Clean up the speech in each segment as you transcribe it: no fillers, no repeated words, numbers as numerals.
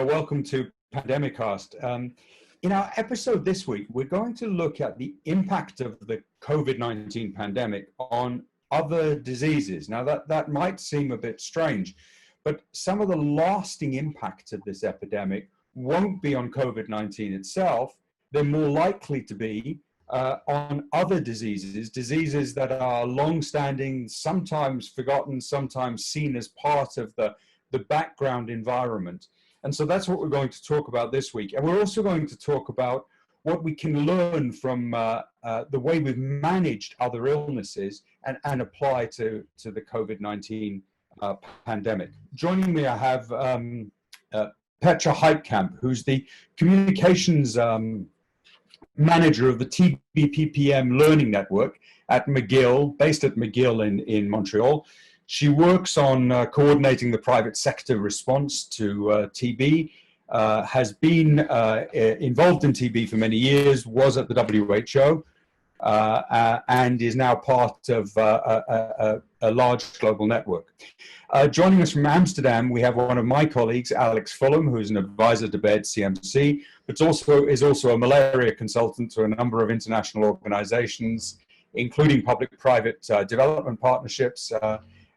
welcome to Pandemicast. In our episode this week, we're going to look at the impact of the COVID-19 pandemic on other diseases. Now, that might seem a bit strange, but some of the lasting impacts of this epidemic won't be on COVID-19 itself. They're more likely to be on other diseases that are long-standing, sometimes forgotten, sometimes seen as part of the background environment. And so that's what we're going to talk about this week. And we're also going to talk about what we can learn from the way we've managed other illnesses and apply to the COVID-19 pandemic. Joining me, I have Petra Heitkamp, who's the communications manager of the TB-PPM Learning Network at McGill, based at McGill in Montreal. She works on coordinating the private sector response to TB, has been involved in TB for many years, was at the WHO, and is now part of a large global network. Joining us from Amsterdam, we have one of my colleagues, Alex Fulham, who is an advisor to BED CMC, but is also a malaria consultant to a number of international organizations, including public-private development partnerships,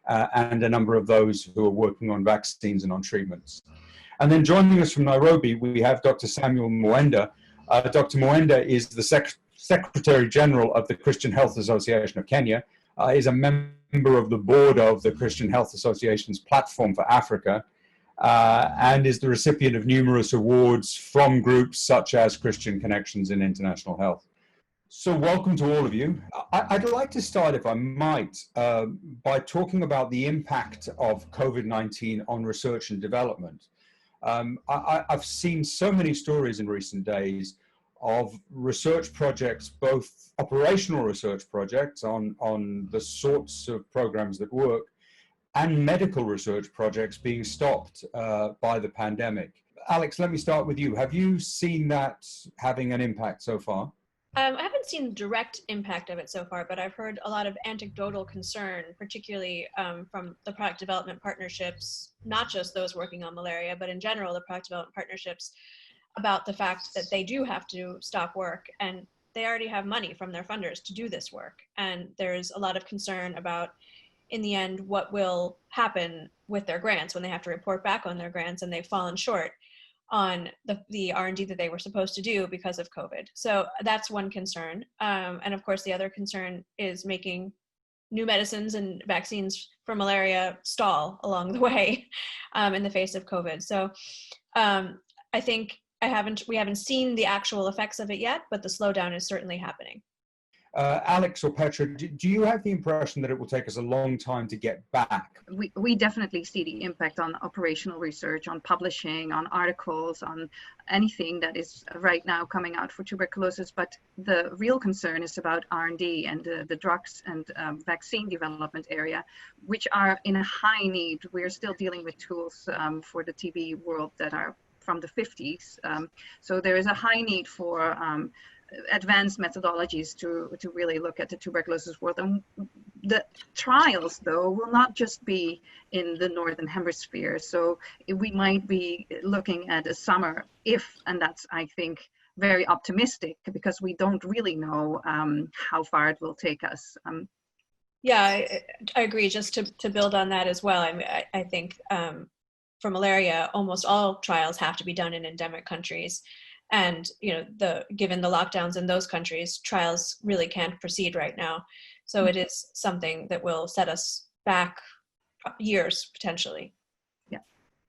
and a number of those who are working on vaccines and on treatments. And then joining us from Nairobi, we have Dr. Samuel Mwenda. Dr. Mwenda is the Secretary General of the Christian Health Association of Kenya, is a member of the board of the Christian Health Association's Platform for Africa, and is the recipient of numerous awards from groups such as Christian Connections in International Health. So welcome to all of you. I'd like to start, if I might, by talking about the impact of COVID-19 on research and development. I've seen so many stories in recent days of research projects, both operational research projects on the sorts of programs that work, and medical research projects being stopped by the pandemic. Alex, let me start with you. Have you seen that having an impact so far? I haven't seen the direct impact of it so far, but I've heard a lot of anecdotal concern, particularly from the product development partnerships, not just those working on malaria, but in general, the product development partnerships, about the fact that they do have to stop work, and they already have money from their funders to do this work. And there's a lot of concern about, in the end, what will happen with their grants when they have to report back on their grants and they've fallen short on the R&D that they were supposed to do because of COVID. So that's one concern. And of course, the other concern is making new medicines and vaccines for malaria stall along the way in the face of COVID. So I think we haven't seen the actual effects of it yet, but the slowdown is certainly happening. Alex or Petra, do you have the impression that it will take us a long time to get back? We definitely see the impact on operational research, on publishing, on articles, on anything that is right now coming out for tuberculosis. But the real concern is about R&D and the drugs and vaccine development area, which are in a high need. We're still dealing with tools for the TB world that are from the 50s. So there is a high need for advanced methodologies to really look at the tuberculosis world. And the trials, though, will not just be in the Northern Hemisphere. So we might be looking at a summer and that's, I think, very optimistic, because we don't really know how far it will take us. Yeah, I agree. Just to build on that as well, I think for malaria, almost all trials have to be done in endemic countries. And given the lockdowns in those countries, trials really can't proceed right now. So it is something that will set us back years, potentially. Yeah.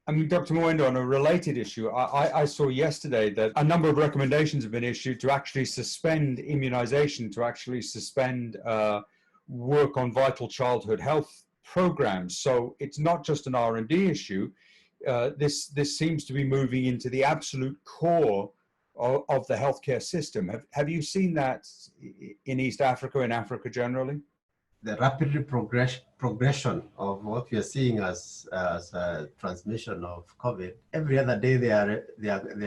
I mean, Dr. Mwenda, on a related issue, I saw yesterday that a number of recommendations have been issued to actually suspend immunization, to actually suspend work on vital childhood health programs. So it's not just an R&D issue. This seems to be moving into the absolute core of the healthcare system. Have you seen that in East Africa, in Africa generally? The rapid progression of what we are seeing as a transmission of COVID. Every other day there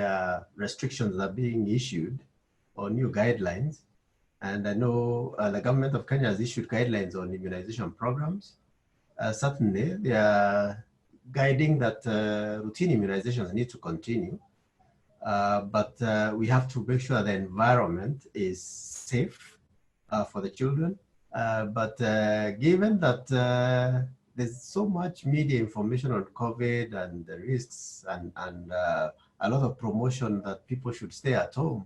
are restrictions are being issued or new guidelines. And I know the government of Kenya has issued guidelines on immunization programs. Certainly, there are guiding that routine immunizations need to continue, but we have to make sure the environment is safe for the children. But given that there's so much media information on COVID and the risks and a lot of promotion that people should stay at home,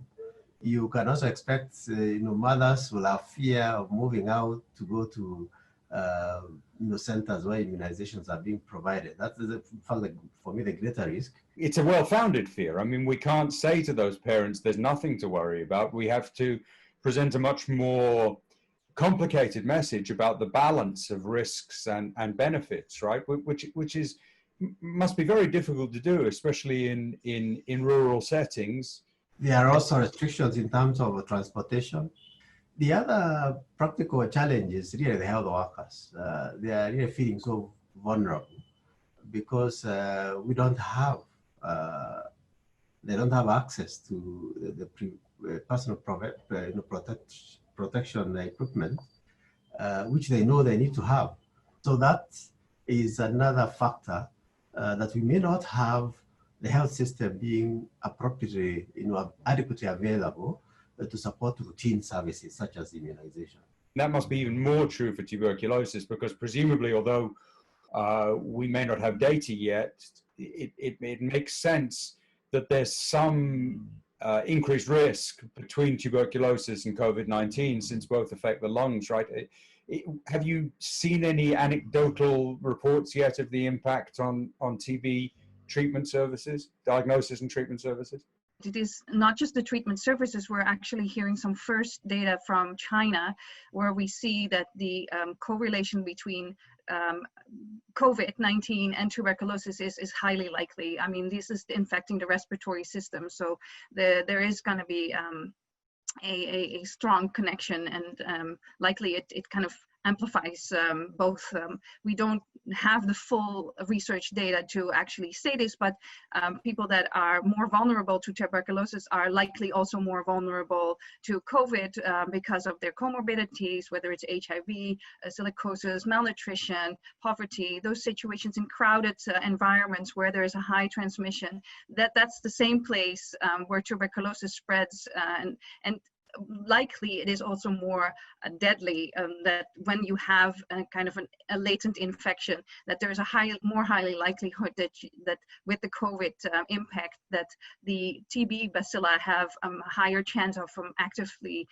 you can also expect mothers will have fear of moving out to go to centers where immunizations are being provided. That is, for me, the greater risk. It's a well-founded fear. I mean, we can't say to those parents, there's nothing to worry about. We have to present a much more complicated message about the balance of risks and benefits, right? Which must be very difficult to do, especially in rural settings. There are also restrictions in terms of transportation. The other practical challenge is really the health workers. They are really feeling so vulnerable because they don't have access to the personal protection equipment, which they know they need to have. So that is another factor that we may not have the health system being appropriately, adequately available to support routine services such as immunization. That must be even more true for tuberculosis because presumably, although we may not have data yet, it makes sense that there's some increased risk between tuberculosis and COVID-19 since both affect the lungs, right? Have you seen any anecdotal reports yet of the impact on TB treatment services, diagnosis and treatment services? It is not just the treatment services. We're actually hearing some first data from China where we see that the correlation between COVID-19 and tuberculosis is highly likely. I mean, this is infecting the respiratory system. So there is going to be a strong connection, and likely it kind of amplifies both. We don't have the full research data to actually say this, but people that are more vulnerable to tuberculosis are likely also more vulnerable to COVID because of their comorbidities, whether it's HIV, silicosis, malnutrition, poverty, those situations in crowded environments where there is a high transmission. That's the same place where tuberculosis spreads, and likely it is also more deadly, that when you have a kind of a latent infection, that there's a more highly likelihood that with the COVID impact that the TB bacilla have a higher chance of actively.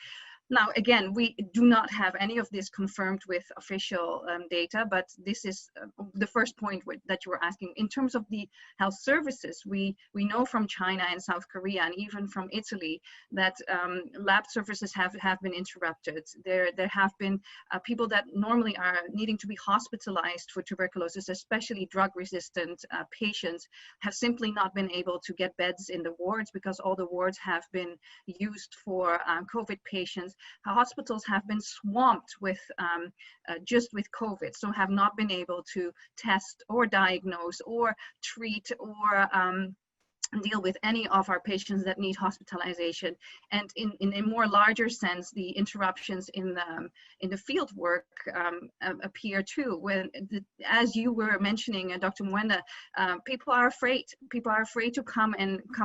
Now, again, we do not have any of this confirmed with official data, but this is the first point that you were asking. In terms of the health services, we know from China and South Korea and even from Italy that lab services have been interrupted. There have been people that normally are needing to be hospitalized for tuberculosis, especially drug-resistant patients, have simply not been able to get beds in the wards because all the wards have been used for COVID patients. Hospitals have been swamped with just with COVID, so have not been able to test or diagnose or treat or deal with any of our patients that need hospitalization. And in a more larger sense, the interruptions in the field work appear too. When, as you were mentioning, Dr. Mwenda, people are afraid. People are afraid to come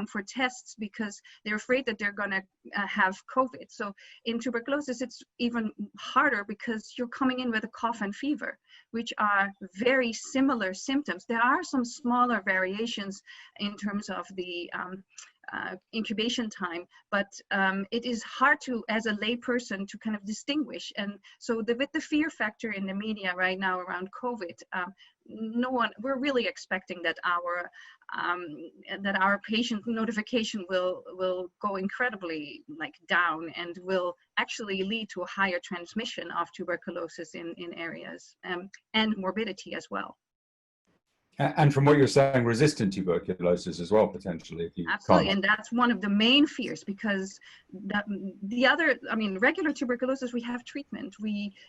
for tests because they're afraid that they're going to have COVID. So in tuberculosis, it's even harder because you're coming in with a cough and fever, which are very similar symptoms. There are some smaller variations in terms of the incubation time, but it is hard to, as a lay person, to kind of distinguish. And so with the fear factor in the media right now around COVID, we're really expecting that our patient notification will go incredibly down and will actually lead to a higher transmission of tuberculosis in areas and morbidity as well. And from what you're saying, resistant tuberculosis as well, potentially. If you absolutely, and that's one of the main fears, because regular tuberculosis, we have treatment.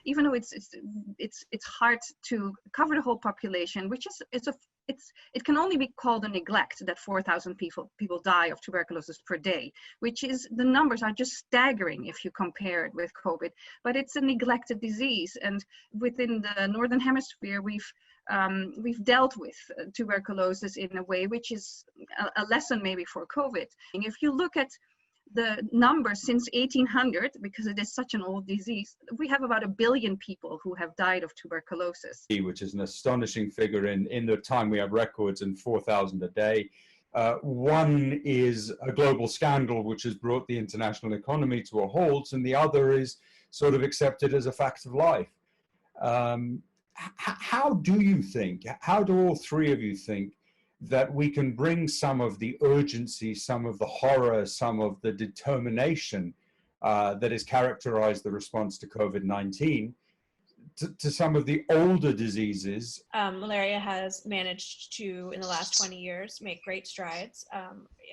Even though it's hard to cover the whole population, which is it can only be called a neglect that 4,000 people die of tuberculosis per day, which is, the numbers are just staggering if you compare it with COVID, but it's a neglected disease. And within the Northern Hemisphere, we've dealt with tuberculosis in a way which is a lesson maybe for COVID. If you look at the numbers since 1800, because it is such an old disease, we have about 1 billion people who have died of tuberculosis. Which is an astonishing figure in the time we have records, and 4,000 a day. One is a global scandal which has brought the international economy to a halt, and the other is sort of accepted as a fact of life. How do all three of you think that we can bring some of the urgency, some of the horror, some of the determination that has characterized the response to COVID-19 to some of the older diseases? Malaria has managed to, in the last 20 years, make great strides.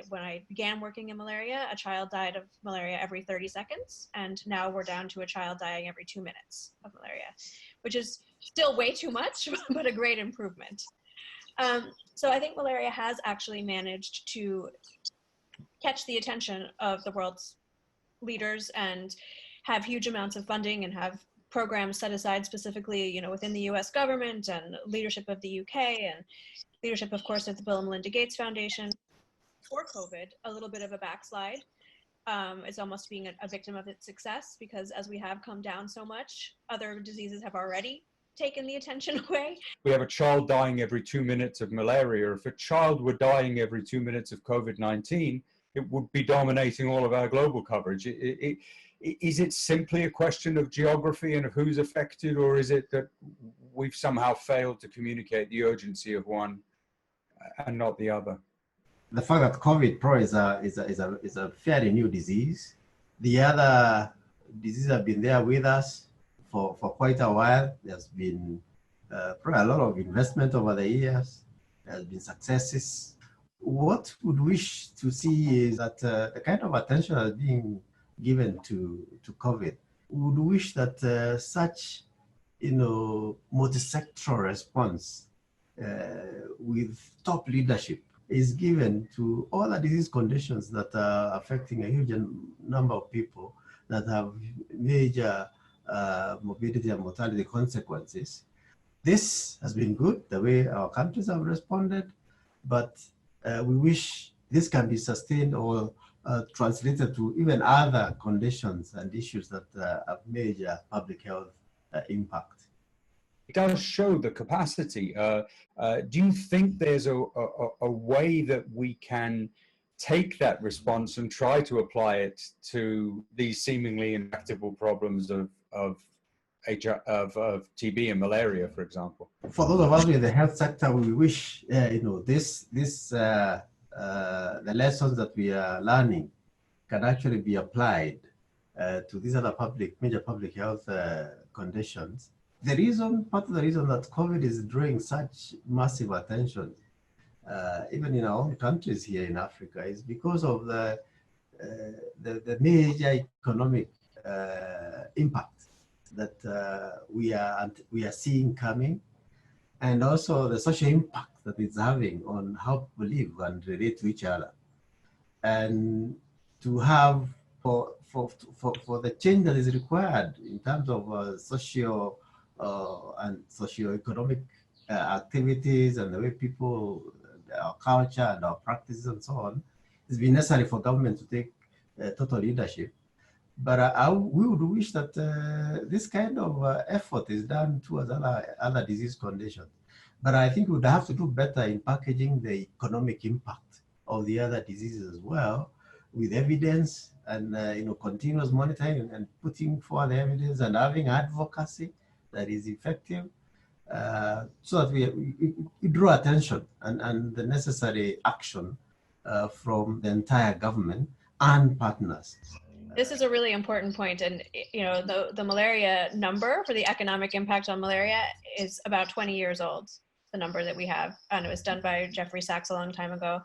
When I began working in malaria, a child died of malaria every 30 seconds, and now we're down to a child dying every 2 minutes of malaria, which is still way too much, but a great improvement. So I think malaria has actually managed to catch the attention of the world's leaders and have huge amounts of funding and have programs set aside specifically, within the US government and leadership of the UK and leadership, of course, of the Bill and Melinda Gates Foundation for COVID. A little bit of a backslide. It's almost being a victim of its success, because as we have come down so much, other diseases have already taken the attention away. We have a child dying every 2 minutes of malaria. If a child were dying every 2 minutes of COVID-19, it would be dominating all of our global coverage. Is it simply a question of geography and of who's affected, or is it that we've somehow failed to communicate the urgency of one and not the other? The fact that COVID Pro is a fairly new disease. The other diseases have been there with us for quite a while. There's been probably a lot of investment over the years. There's been successes. What we would wish to see is that the kind of attention that's being given to COVID, we would wish that such, multi-sectoral response with top leadership is given to all the disease conditions that are affecting a huge number of people that have major morbidity and mortality consequences. This has been good, the way our countries have responded, but we wish this can be sustained or translated to even other conditions and issues that have major public health impact. It does show the capacity. Do you think there's a way that we can take that response and try to apply it to these seemingly intractable problems of TB and malaria, for example? For those of us in the health sector, we wish the lessons that we are learning can actually be applied to these other major public health conditions. Part of the reason that COVID is drawing such massive attention, even in our own countries here in Africa, is because of the major economic impact that we are seeing coming, and also the social impact that it's having on how people live and relate to each other. And to have for the change that is required in terms of socio and socio-economic activities and the way people, our culture and our practices and so on, it's been necessary for government to take total leadership. But we would wish that this kind of effort is done towards other disease conditions. But I think we would have to do better in packaging the economic impact of the other diseases as well, with evidence and continuous monitoring and putting forward evidence and having advocacy that is effective, so that we draw attention and the necessary action from the entire government and partners. This is a really important point, and the malaria number for the economic impact on malaria is about 20 years old, the number that we have, and it was done by Jeffrey Sachs a long time ago.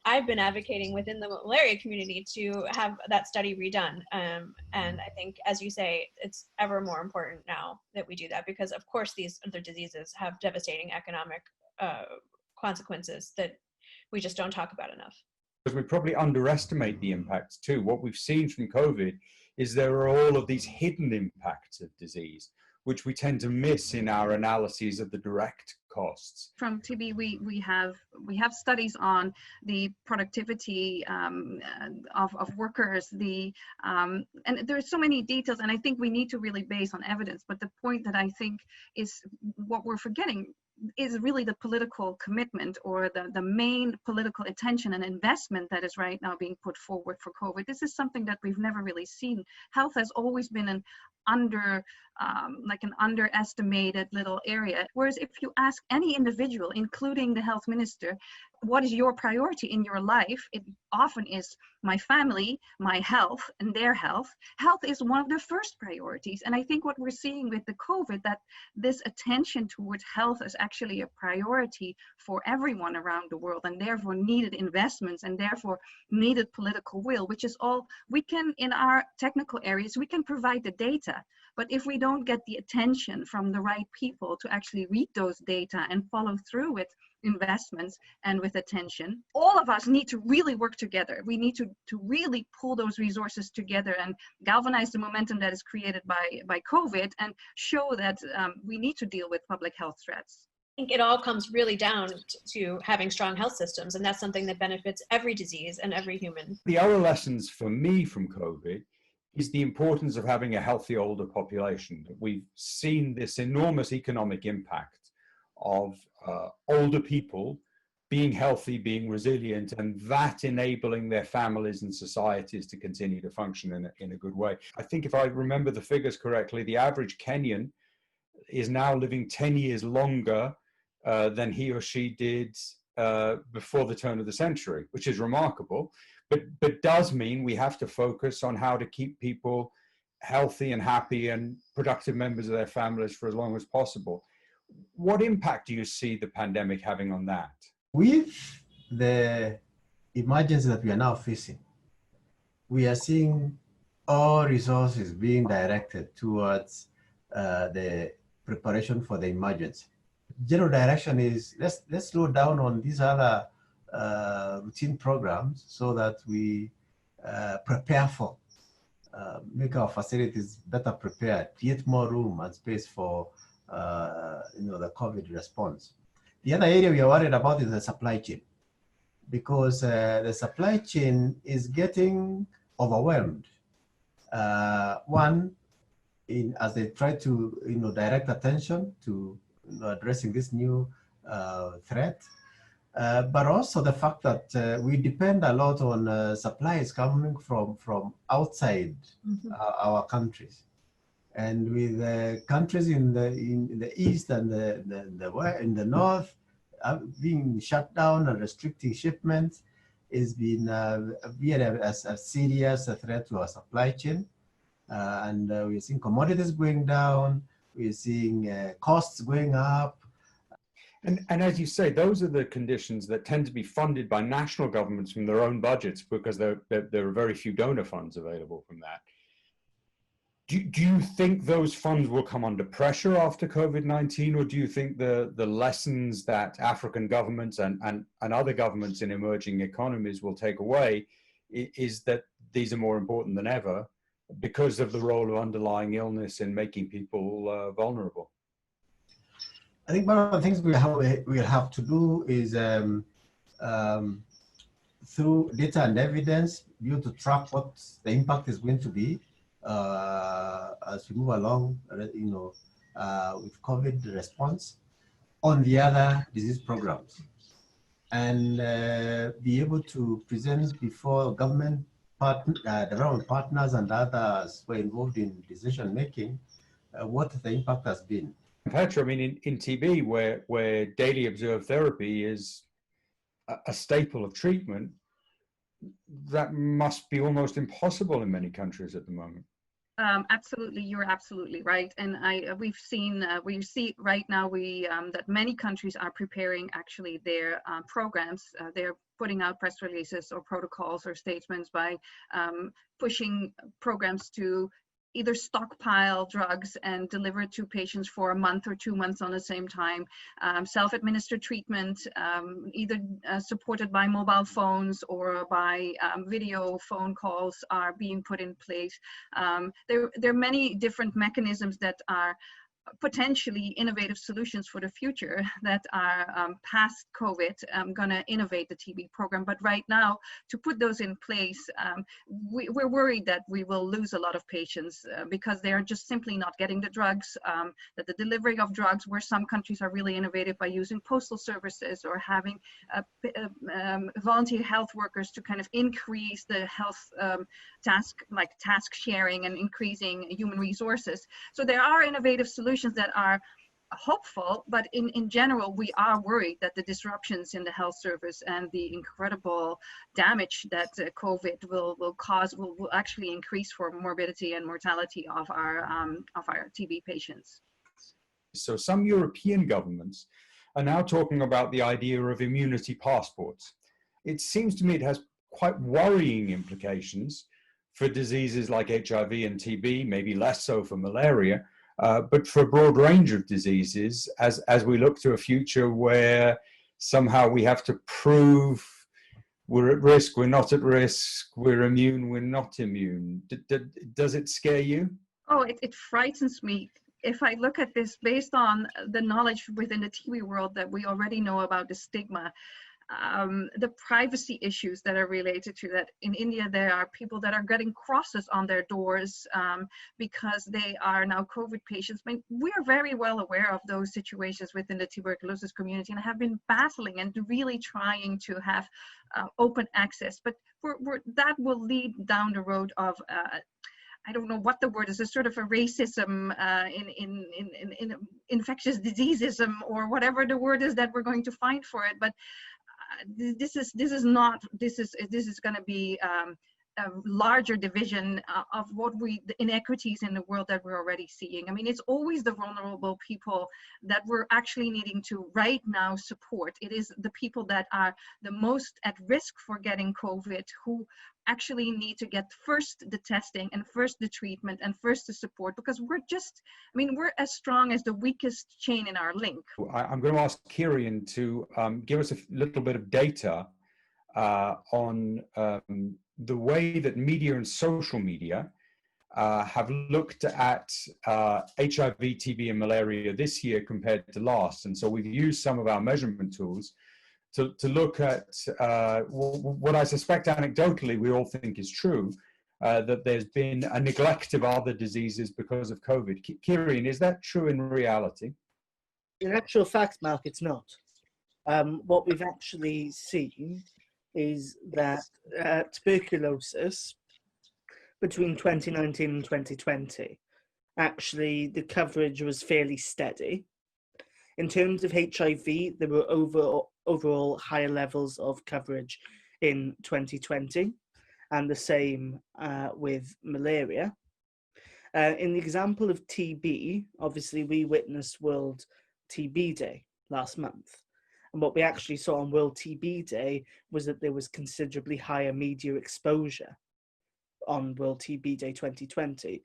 I've been advocating within the malaria community to have that study redone. And I think, as you say, it's ever more important now that we do that, because of course these other diseases have devastating economic consequences that we just don't talk about enough. Because we probably underestimate the impacts too. What we've seen from COVID is there are all of these hidden impacts of disease, which we tend to miss in our analyses of the direct costs. From TB, we have studies on the productivity of workers, and there's so many details, and I think we need to really base on evidence. But the point that I think is what we're forgetting is really the political commitment, or the main political attention and investment that is right now being put forward for COVID. This is something that we've never really seen. Health has always been an underestimated little area. Whereas if you ask any individual, including the health minister, what is your priority in your life? It often is my family, my health, and their health. Health is one of the first priorities. And I think what we're seeing with the COVID, that this attention towards health is actually a priority for everyone around the world, and therefore needed investments, and therefore needed political will, which is all we can, in our technical areas, we can provide the data. But if we don't get the attention from the right people to actually read those data and follow through with investments and with attention, all of us need to really work together. We need to really pull those resources together and galvanize the momentum that is created by COVID, and show that we need to deal with public health threats. I think it all comes really down to having strong health systems, and that's something that benefits every disease and every human. The other lessons for me from COVID is the importance of having a healthy older population. We've seen this enormous economic impact of older people being healthy, being resilient, and that enabling their families and societies to continue to function in a good way. I think if I remember the figures correctly, the average Kenyan is now living 10 years longer than he or she did before the turn of the century, which is remarkable. But does mean we have to focus on how to keep people healthy and happy and productive members of their families for as long as possible. What impact do you see the pandemic having on that? With the emergency that we are now facing, we are seeing all resources being directed towards the preparation for the emergency. General direction is let's slow down on these other routine programs so that we prepare for, make our facilities better prepared, create more room and space for the COVID response. The other area we are worried about is the supply chain, because the supply chain is getting overwhelmed. As they try to direct attention to addressing this new threat, but also the fact that we depend a lot on supplies coming from outside our countries, and with countries in the east and in the north being shut down and restricting shipments, has been a serious threat to our supply chain. And we're seeing commodities going down, we're seeing costs going up. And as you say, those are the conditions that tend to be funded by national governments from their own budgets, because there are very few donor funds available from that. Do you think those funds will come under pressure after COVID-19, or do you think the lessons that African governments and other governments in emerging economies will take away is that these are more important than ever because of the role of underlying illness in making people vulnerable? I think one of the things we'll have to do is through data and evidence, be able to track what the impact is going to be as we move along, with COVID response on the other disease programs, and be able to present before government development partners and others who are involved in decision making what the impact has been. Petra, I mean, in TB, where daily observed therapy is a staple of treatment, that must be almost impossible in many countries at the moment. Absolutely, you're absolutely right, and we see right now that many countries are preparing actually their programs. They're putting out press releases or protocols or statements by pushing programs to either stockpile drugs and deliver it to patients for a month or 2 months on the same time. Self-administered treatment, either supported by mobile phones or by video phone calls, are being put in place. There are many different mechanisms that are potentially innovative solutions for the future that are past COVID going to innovate the TB program. But right now, to put those in place, we're worried that we will lose a lot of patients because they are just simply not getting the drugs, that the delivery of drugs, where some countries are really innovative by using postal services or having volunteer health workers to kind of increase the health task sharing and increasing human resources. So there are innovative solutions that are hopeful, but in general, we are worried that the disruptions in the health service and the incredible damage that COVID will cause will actually increase for morbidity and mortality of our TB patients. So some European governments are now talking about the idea of immunity passports. It seems to me it has quite worrying implications for diseases like HIV and TB, maybe less so for malaria, but for a broad range of diseases, as we look to a future where somehow we have to prove we're at risk, we're not at risk, we're immune, we're not immune. Does it scare you? Oh, it frightens me. If I look at this based on the knowledge within the TB world that we already know about the stigma, the privacy issues that are related to that. In India, there are people that are getting crosses on their doors because they are now COVID patients. I mean, we are very well aware of those situations within the tuberculosis community and have been battling and really trying to have open access. But that will lead down the road of I don't know what the word is, a sort of a racism in infectious diseasesism, or whatever the word is that we're going to find for it. But this is going to be a larger division of the inequities in the world that we're already seeing. I mean, it's always the vulnerable people that we're actually needing to right now support. It is the people that are the most at risk for getting COVID who actually need to get first the testing and first the treatment and first the support, because we're as strong as the weakest chain in our link. I'm going to ask Kieran to give us a little bit of data on the way that media and social media have looked at HIV, TB, and malaria this year compared to last. And so we've used some of our measurement tools to look at what I suspect anecdotally we all think is true, that there's been a neglect of other diseases because of COVID. Kieran, is that true in reality? In actual fact, Mark, it's not. What we've actually seen is that tuberculosis between 2019 and 2020, actually the coverage was fairly steady. In terms of HIV, there were overall higher levels of coverage in 2020, and the same with malaria. In the example of TB, obviously we witnessed World TB Day last month. And what we actually saw on World TB Day was that there was considerably higher media exposure on World TB Day 2020.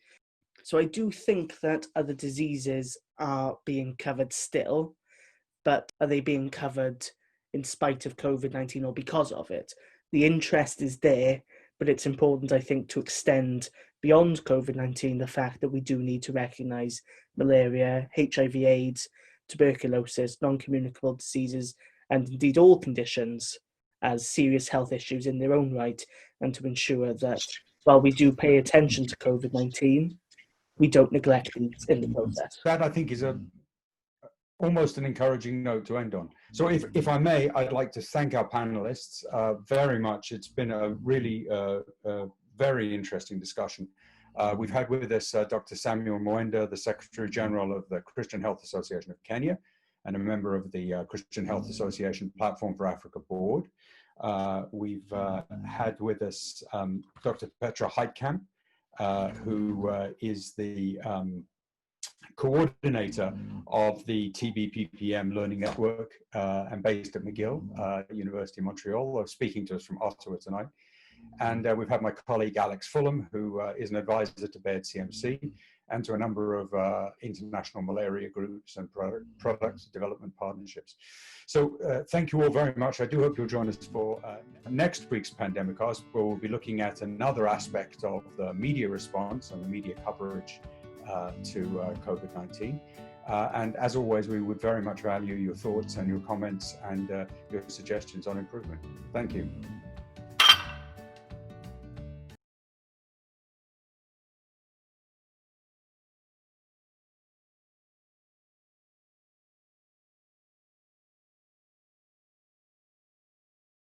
So I do think that other diseases are being covered still, but are they being covered in spite of COVID-19 or because of it? The interest is there, but it's important, I think, to extend beyond COVID-19 the fact that we do need to recognise malaria, HIV/AIDS, tuberculosis, non-communicable diseases, and indeed all conditions as serious health issues in their own right, and to ensure that while we do pay attention to COVID-19, we don't neglect it in the process. That, I think, is almost an encouraging note to end on. So if I may, I'd like to thank our panelists very much. It's been a really very interesting discussion. We've had with us Dr. Samuel Mwenda, the Secretary General of the Christian Health Association of Kenya, and a member of the Christian Health Association Platform for Africa Board. We've had with us Dr. Petra Heitkamp, who is the coordinator of the TB-PPM Learning Network and based at McGill, University of Montreal, speaking to us from Ottawa tonight. And we've had my colleague Alex Fulham, who is an advisor to Baird CMC and to a number of international malaria groups and product development partnerships. So thank you all very much. I do hope you'll join us for next week's Pandemicast, where we'll be looking at another aspect of the media response and the media coverage to COVID-19. And as always, we would very much value your thoughts and your comments and your suggestions on improvement. Thank you.